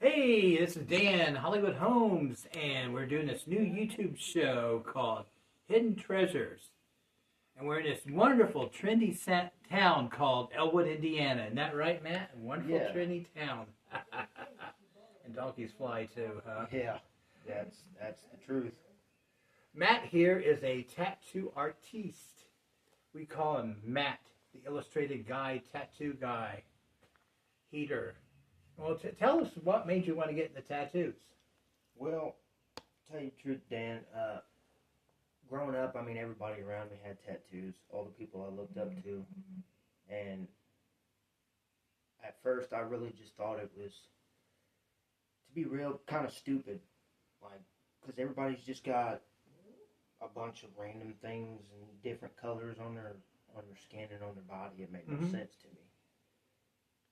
Hey, this is Dan, Hollywood Holmes, and we're doing this new YouTube show called Hidden Treasures. And we're in this wonderful, trendy town called Elwood, Indiana. Isn't that right, Matt? A wonderful, Yeah. trendy town. And donkeys fly too, huh? Yeah, that's the truth. Matt here is a tattoo artiste. We call him Matt, the illustrated guy, tattoo guy, heater. Well, tell us what made you want to get into tattoos. Well, to tell you the truth, Dan, growing up, I mean, everybody around me had tattoos, all the people I looked up to, and at first I really just thought it was, to be real, kind of stupid, like, because everybody's just got a bunch of random things and different colors on their skin and on their body. It made no sense to me.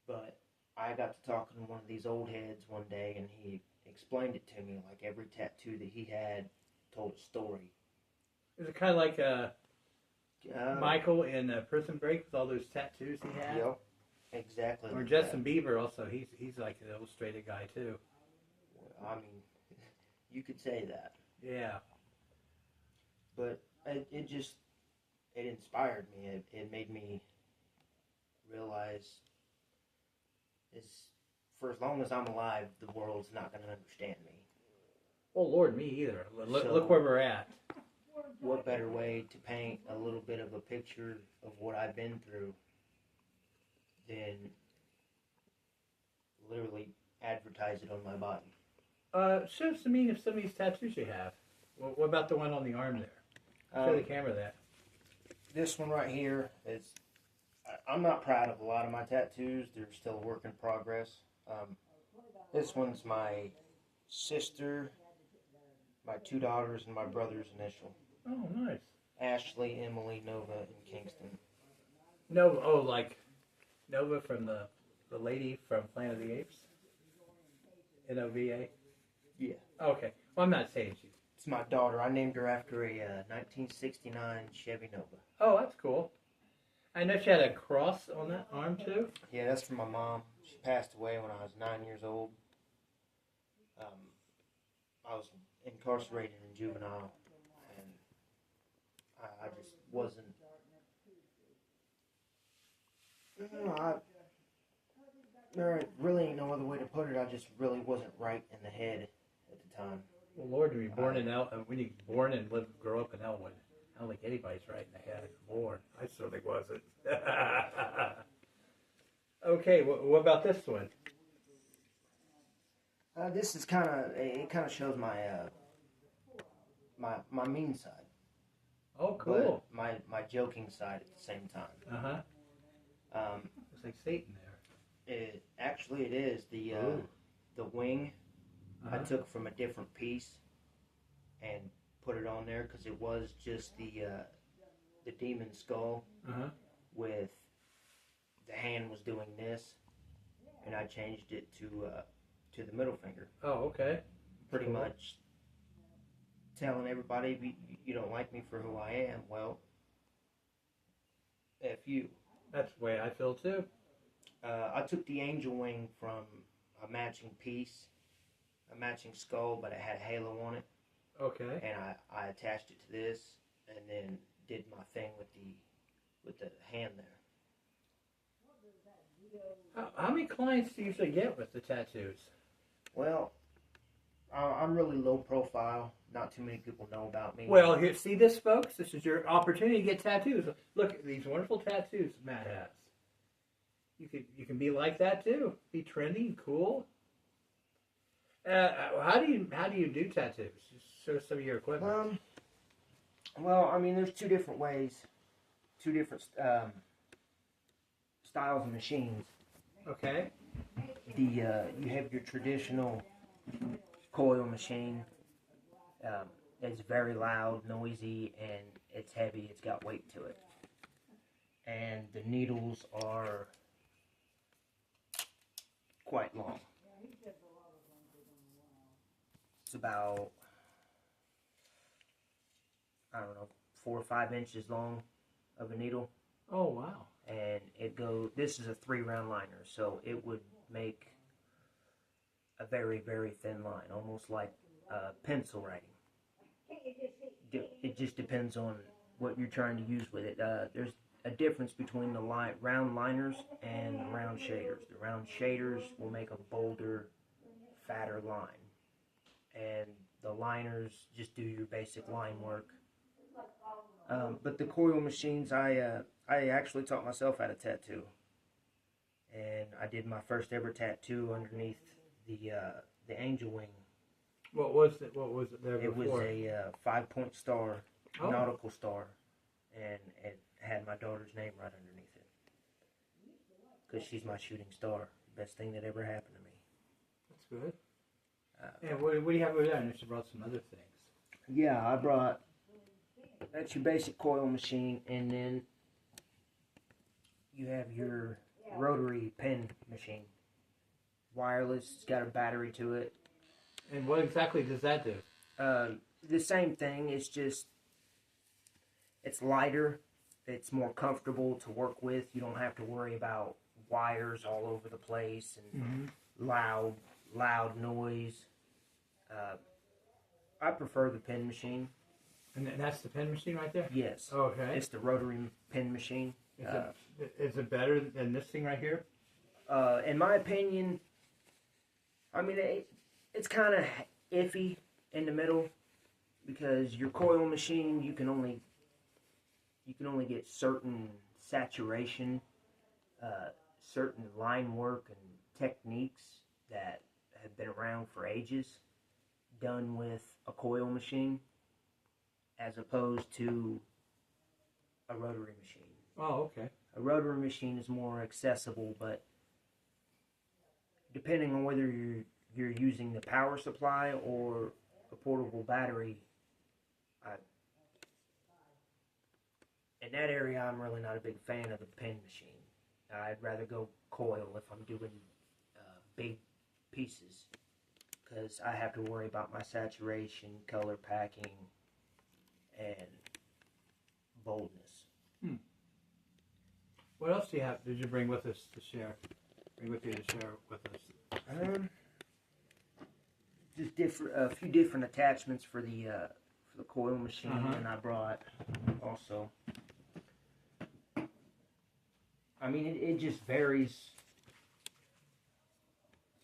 But I got to talking to one of these old heads one day, and he explained it to me. Like, every tattoo that he had told a story. Is it kind of like Michael in Prison Break with all those tattoos he had? Yep, exactly. Or like Justin Bieber also. He's like an illustrated guy too. I mean, you could say that. Yeah. But it inspired me. It made me realize for as long as I'm alive, the world's not going to understand me. Oh, Lord, me either. Look, So, look where we're at. What better way to paint a little bit of a picture of what I've been through than literally advertise it on my body? Show us the meaning of some of these tattoos you have. Well, what about the one on the arm there? Show the camera that. This one right here is, I'm not proud of a lot of my tattoos. They're still a work in progress. This one's my sister, my two daughters, and my brother's initial. Oh, nice. Ashley, Emily, Nova, and Kingston. Nova, oh, like Nova from the lady from Planet of the Apes? Nova? Yeah. Okay. Well, I'm not saying she. It's my daughter. I named her after a 1969 Chevy Nova. Oh, that's cool. I know she had a cross on that arm, too. Yeah, that's from my mom. She passed away when I was 9 years old. I was incarcerated in juvenile, and I just wasn't... there really ain't no other way to put it. I just really wasn't right in the head at the time. Well, Lord, to be born in when you born and grow up in Elwood, I don't think anybody's right in the head. Born, I certainly wasn't. Okay, what about this one? This is kind of shows my my mean side. Oh, cool. But my joking side at the same time. Looks like Satan there. It is the wing. I took from a different piece and put it on there because it was just the demon skull with the hand was doing this, and I changed it to the middle finger. Oh, okay. Pretty cool. much telling everybody you don't like me for who I am. Well, F you. That's the way I feel too. I took the angel wing from a matching piece, a matching skull, but it had a halo on it. Okay. And I attached it to this, and then did my thing with the hand there. How many clients do you usually get with the tattoos? Well, I'm really low profile. Not too many people know about me. Well, here, see this, folks? This is your opportunity to get tattoos. Look at these wonderful tattoos Matt has. You can be like that too. Be trendy and cool. How do you do tattoos? Just show some of your equipment. Well, I mean, there's two different ways, two different styles of machines. Okay. You have your traditional coil machine. It's very loud, noisy, and it's heavy. It's got weight to it. And the needles are quite long. It's about, I don't know, 4 or 5 inches long of a needle. Oh, wow. And this is a 3-round liner, so it would make a very, very thin line, almost like pencil writing. It just depends on what you're trying to use with it. There's a difference between the round liners and the round shaders. The round shaders will make a bolder, fatter line, and the liners just do your basic line work. But the coil machines, I actually taught myself how to tattoo, and I did my first ever tattoo underneath the angel wing. What was it? What was it there before? It was a 5-point star, Oh. nautical star, and it had my daughter's name right underneath it. Because she's my shooting star. Best thing that ever happened to me. That's good. And what do you have over there? And you brought some other things. Yeah, I brought, that's your basic coil machine, and then you have your rotary pen machine. Wireless, it's got a battery to it. And what exactly does that do? The same thing, it's just, it's lighter, it's more comfortable to work with. You don't have to worry about wires all over the place and loud noise. I prefer the pen machine. And that's the pen machine right there? Yes. Okay. It's the rotary pen machine. Is it better than this thing right here? In my opinion, I mean, it's kind of iffy in the middle, because your coil machine, you can only get certain saturation, certain line work and techniques that have been around for ages done with a coil machine, as opposed to a rotary machine. Oh, okay. A rotary machine is more accessible, but depending on whether you're using the power supply or a portable battery, in that area I'm really not a big fan of the pen machine. I'd rather go coil if I'm doing big pieces, because I have to worry about my saturation, color packing, and boldness. What else do you have? Did you bring with us to share? Bring with you to share with us? Just a few different attachments for the coil machine, and I brought also. I mean, it just varies.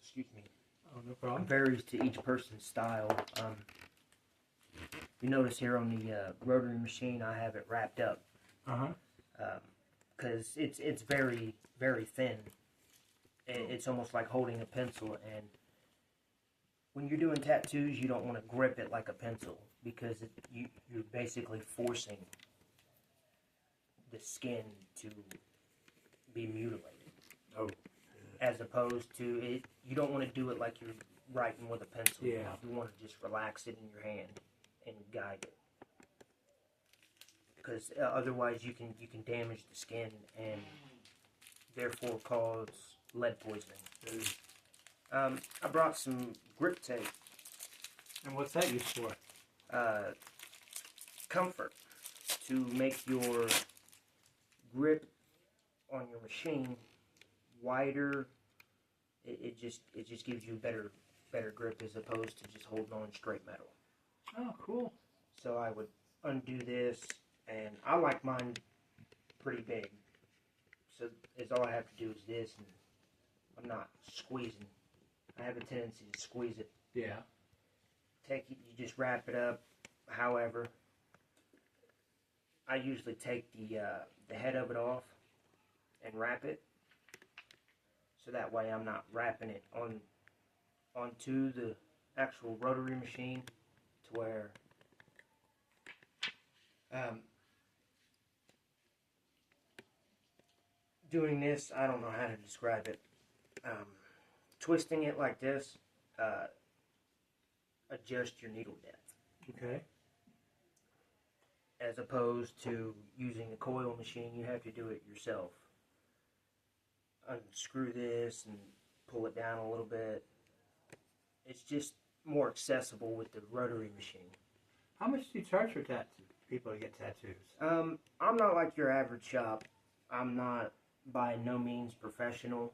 Excuse me. Oh, no problem. It varies to each person's style. You notice here on the rotary machine, I have it wrapped up. Because it's very, very thin. It's almost like holding a pencil, and when you're doing tattoos, you don't want to grip it like a pencil, because you're basically forcing the skin to be mutilated. Oh. As opposed to it, you don't want to do it like you're writing with a pencil. Yeah. You want to just relax it in your hand and guide it, because otherwise you can damage the skin and therefore cause lead poisoning. I brought some grip tape. And what's that used for? Comfort, to make your grip on your machine wider. It just gives you better grip, as opposed to just holding on straight metal. Oh, cool. So I would undo this, and I like mine pretty big. So all I have to do is this, and I'm not squeezing. I have a tendency to squeeze it. Yeah. You just wrap it up. However, I usually take the head of it off and wrap it, so that way I'm not wrapping it onto the actual rotary machine, to where doing this, I don't know how to describe it. Twisting it like this, adjust your needle depth. Okay. As opposed to using the coil machine, you have to do it yourself. Unscrew this and pull it down a little bit. It's just more accessible with the rotary machine. How much do you charge for people to get tattoos? I'm not like your average shop. I'm not by no means professional.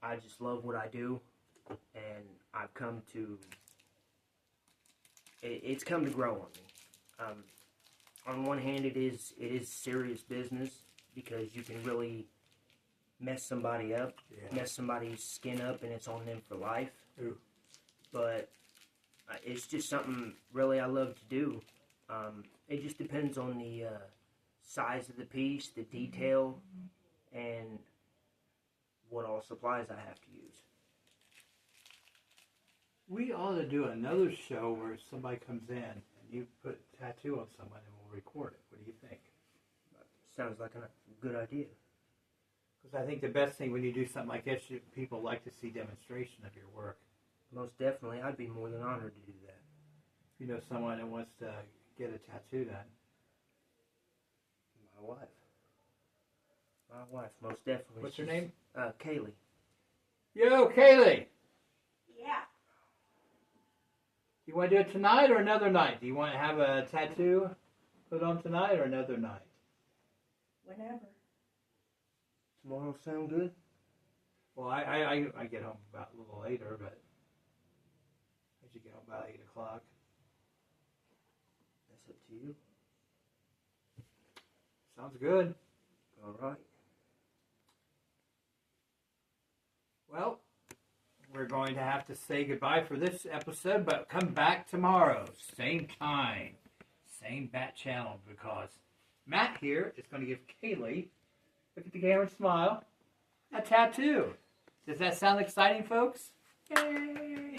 I just love what I do, and I I've come to, it's come to grow on me. On one hand, it is serious business because you can really mess somebody up, mess somebody's skin up, and it's on them for life. Ooh. But it's just something really I love to do. It just depends on the size of the piece, the detail, and what all supplies I have to use. We ought to do another show where somebody comes in and you put a tattoo on someone and we'll record it. What do you think? Sounds like a good idea. Because I think the best thing when you do something like this, people like to see demonstration of your work. Most definitely. I'd be more than honored to do that. If you know someone that wants to get a tattoo done. My wife. My wife, most definitely. What's her name? Kaylee. Yo, Kaylee! Yeah. You want to do it tonight or another night? Do you want to have a tattoo put on tonight or another night? Whenever. Tomorrow sound good? Well, I get home about a little later, but I should get home about 8 o'clock. That's up to you. Sounds good. All right. Well, we're going to have to say goodbye for this episode, but come back tomorrow, same time, same bat channel, because Matt here is going to give Kaylee, look at the camera and smile, a tattoo. Does that sound exciting, folks? Yay!